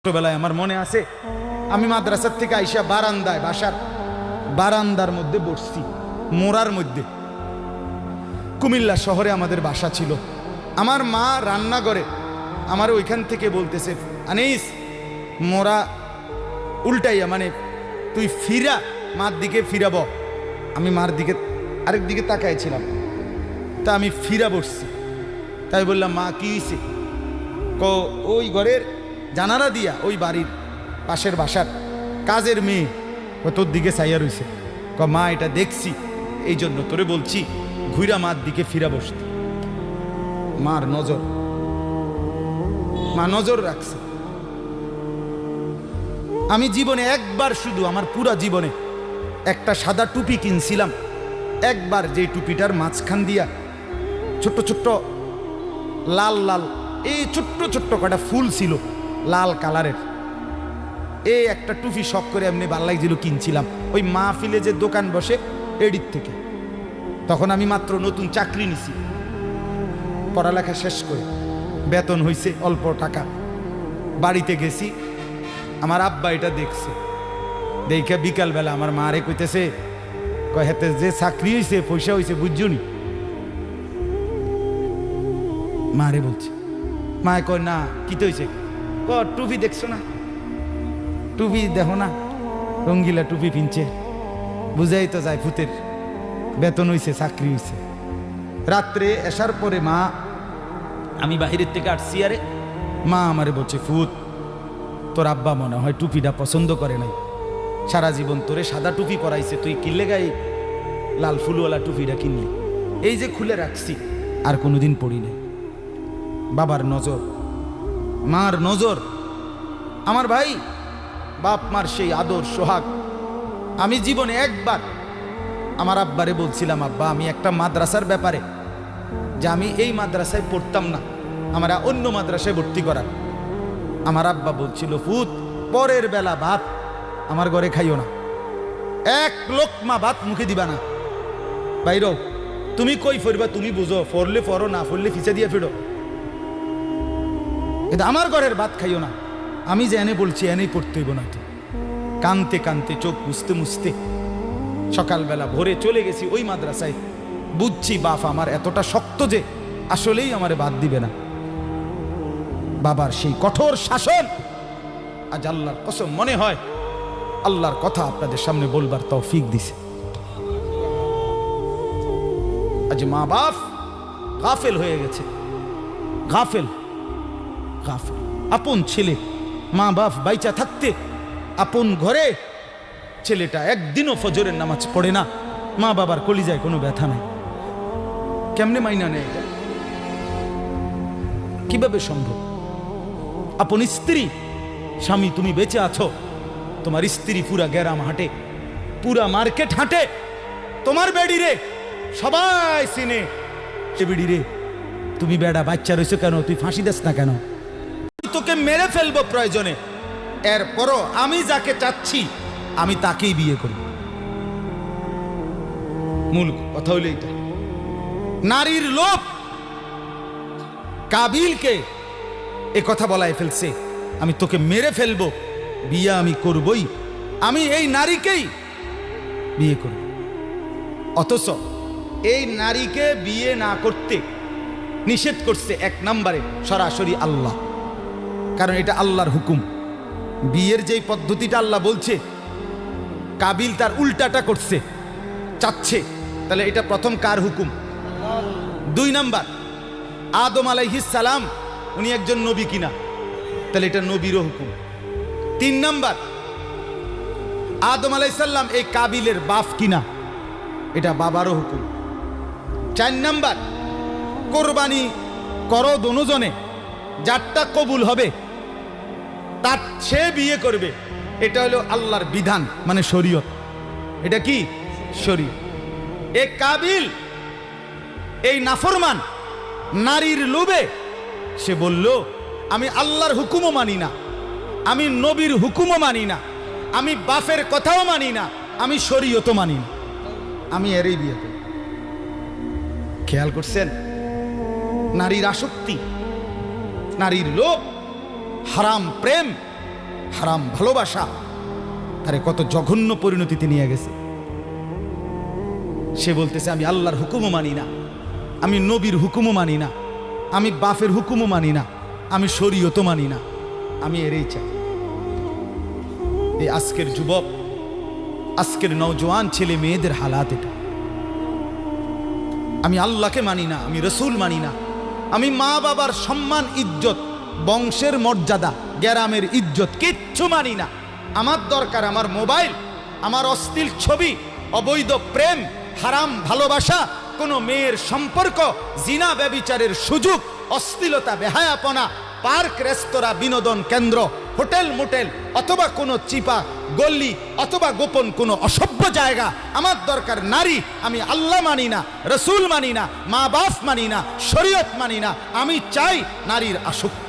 ছোটবেলায় আমার মনে আছে, আমি মাদ্রাসার থেকে আইসা বারান্দায়, বাসার বারান্দার মধ্যে বসছি, মোড়ার মধ্যে। কুমিল্লা শহরে আমাদের বাসা ছিল। আমার মা রান্নাঘরে আমার ওইখান থেকে বলতেছে, আনিস মোরা উল্টাইয়া, মানে তুই ফিরা, মার দিকে ফিরাব। আমি মার দিকে আরেক দিকে তাকাইছিলাম, তা আমি ফিরা বসছি। তাই বললাম, মা কি হয়েছে? ওই ঘরের জানালা দিয়া ওই বাড়ির পাশের বাসার কাজের মেয়ে তোর দিকে চাইয়া রইছে। মা এটা দেখছি, এই জন্য তোরে বলছি ঘুরা মার দিকে ফিরা বসতে। মার নজর, মা নজর রাখছে। আমি জীবনে একবার, শুধু আমার পুরা জীবনে একটা সাদা টুপি কিনছিলাম একবার, যে টুপিটার মাঝখান দিয়া ছোট্ট ছোট্ট লাল লাল এই ছোট্ট ছোট্ট কটা ফুল ছিল লাল কালারের। এই একটা টুপি শখ করে এমনি ভাল লাগছিল, কিনছিলাম ওই মাহফিলে যে দোকান বসে এডির থেকে। তখন আমি মাত্র নতুন চাকরি নিছি, পড়ালেখা শেষ করে বেতন হইছে অল্প টাকা। বাড়িতে গেছি, আমার আব্বা এটা দেখছে। দেখে বিকালবেলা আমার মারে কইতেছে, হেতে যে চাকরি হয়েছে পয়সা হয়েছে বুঝছনি? মারে বলছে। মায়ে কয়, না কি তো হয়েছে? টুপি দেখছো না? টুপি দেখো না, রঙ্গিলা টুপি পিনছে, বুঝাই তো যায় ভূতের বেতন হয়েছে, চাকরি হয়েছে। রাত্রে আসার পরে মা, আমি বাহিরের থেকে আসছি, আরে মা আমারে বলছে, ফুত তোর আব্বা মনে হয় টুপিটা পছন্দ করে নাই, সারা জীবন তোরে সাদা টুপি পরাইছে, তুই কিনলে গাই লাল ফুলওয়ালা টুপিটা কিনলি। এই যে খুলে রাখছি, আর কোনোদিন পড়ি নাই। বাবার নজর, মার নজর। আমার ভাই, বাপ মার সেই আদর সোহাগ। আমি জীবনে একবার আমার আব্বারে বলছিলাম, আব্বা আমি একটা মাদ্রাসার ব্যাপারে, যে আমি এই মাদ্রাসায় পড়তাম না, আমরা অন্য মাদ্রাসায় ভর্তি করার। আমার আব্বা বলছিল, ফুত পরের বেলা ভাত আমার ঘরে খাইও না, এক লোকমা ভাত মুখে দিবা না, বাইরও তুমি কই ফরবা তুমি বুঝো, ফরলে ফরো, না ফরলে ফিচে দিয়ে ফেরো, কিন্তু আমার ঘরের ভাত খাইও না। আমি যে এনে বলছি এনেই পড়তে হইব না। তো কানতে কানতে চোখ মুছতে মুছতে সকালবেলা ভোরে চলে গেছি ওই মাদ্রাসায়। বুঝছি বাপ আমার এতটা শক্ত যে আসলেই আমারে বাদ দিবে না। বাবার সেই কঠোর শাসন, আজ আল্লাহর কসম মনে হয় আল্লাহর কথা আপনাদের সামনে বলবার তৌফিক দিছে। আজ মা বাপ গাফেল হয়ে গেছে, গাফেল গাফেল। আপন ছেলে, মা বাপ বাইচা থাকতে আপন ঘরে ছেলেটা একদিনও ফজরের নামাজ পড়ে না, মা বাবার কলিজায় কোনো ব্যথা নাই। কেমনে মাইনা নেয় এটা? কিভাবে সম্ভব? আপন স্ত্রী, স্বামী তুমি বেঁচে আছো, তোমার স্ত্রী পুরা গ্যারাম হাঁটে, পুরা মার্কেট হাঁটে, তোমার বেডি রে সবাই চিনে, সে বেডি রে তুমি বেড়া বাচ্চা রয়েছো কেন? তুই ফাঁসি দেস না কেন? তোকে মেরে ফেলবো প্রয়োজনে, এরপরও আমি যাকে চাচ্ছি আমি তাকেই বিয়ে করব। মূল কথা হইল এইটা। নারীর লোভ কাবিলকে এ কথা বলায় ফেলছে, আমি তোকে মেরে ফেলবো, বিয়ে আমি করবই, আমি এই নারীকেই বিয়ে করব। অথচ এই নারীকে বিয়ে না করতে নিষেধ করছে এক নম্বরে সরাসরি আল্লাহ, কারণ এটা আল্লাহর হুকুম। বিয়ের যেই পদ্ধতিটা আল্লাহ বলছে, কাবিল তার উল্টাটা করছে, চাচ্ছে, তাহলে এটা প্রথম কার হুকুম? দুই নাম্বার, আদম আলাইহিস সালাম উনি একজন নবী কিনা, তাহলে এটা নবীরও হুকুম। তিন নাম্বার, আদম আলাইহিস সালাম এই কাবিলের বাপ কিনা, এটা বাবারও হুকুম। চার নাম্বার, কোরবানি করো দোনোজনে, যারটা কবুল হবে তার সে বিয়ে করবে, এটা হলো আল্লাহর বিধান, মানে শরীয়ত। এটা কি শরীয়ত? এই কাবিল এই নাফরমান নারীর লোভে সে বলল, আমি আল্লাহর হুকুমও মানি না, আমি নবীর হুকুমও মানি না, আমি বাপের কথাও মানি না, আমি শরীয়তও মানি না, আমি এরই বিয়ে করি। খেয়াল করছেন? নারীর আসক্তি, নারীর লোভ, হারাম প্রেম, হারাম ভালোবাসা তারে কত জঘন্য পরিণতিতে নিয়ে গেছে। সে বলতেছে আমি আল্লাহর হুকুমও মানি না, আমি নবীর হুকুমও মানি না, আমি বাপের হুকুমও মানি না, আমি শরীয়তও মানি না, আমি এরই চাই। এই আজকের যুবক, আজকের নওজোয়ান ছেলে মেয়েদের হালাত এটা। আমি আল্লাহকে মানি না, আমি রসুল মানি না, আমি মা বাবার সম্মান ইজ্জত, বংশের মর্যাদা, গ্রামের ইজ্জত কিচ্ছু মানি না। আমার দরকার আমার মোবাইল, আমার অশ্লীল ছবি, অবৈধ প্রেম, হারাম ভালোবাসা, কোনো মেয়ের সম্পর্ক, জিনা ব্যভিচারের সুযোগ, অশ্লীলতা, বেহায়াপনা, পার্ক, রেস্তোরাঁ, বিনোদন কেন্দ্র, হোটেল মোটেল, অথবা কোনো চিপা গল্লি, অথবা গোপন কোনো অসভ্য জায়গা। আমার দরকার নারী। আমি আল্লাহ মানি না, রসুল মানি না, মা বাপ মানি না, শরীয়ত মানি না। আমি চাই নারীর আসক্তি।